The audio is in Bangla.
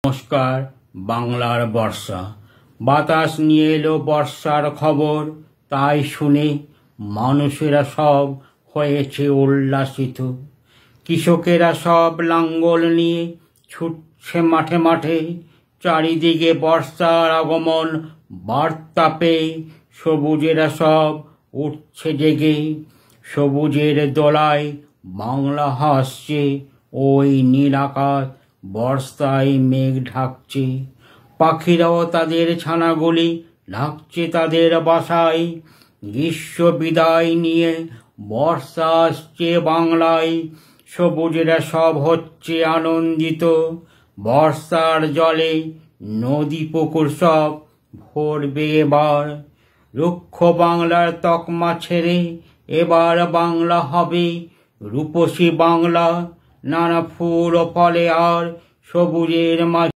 নমস্কার। বাংলার বর্ষা বাতাস নিয়ে এলো বর্ষার খবর, তাই শুনে মানুষেরা সব হয়েছে উল্লাসিত। কৃষকেরা সব লাঙ্গল নিয়ে ছুটছে মাঠে মাঠে, চারিদিকে বর্ষার আগমন বার্তা পেয়ে সবুজেরা সব উঠছে জেগে। সবুজের দোলায় বাংলা হাসছে, ওই নীল আকাশ বর্ষায় মেঘ ঢাকছে। পাখিরাও তাদের ছানাগুলি ঢাকছে তাদের বাসায়। গ্রীষ্ম বিদায় নিয়ে বর্ষা আসছে বাংলায়, সবুজেরা সব হচ্ছে আনন্দিত। বর্ষার জলে নদী পুকুর সব ভরবে এবার। রুক্ষ বাংলার তকমা ছেড়ে এবার বাংলা হবে রূপসী বাংলা। নানা ফুল ও ফলে আর সবুজের মাঝে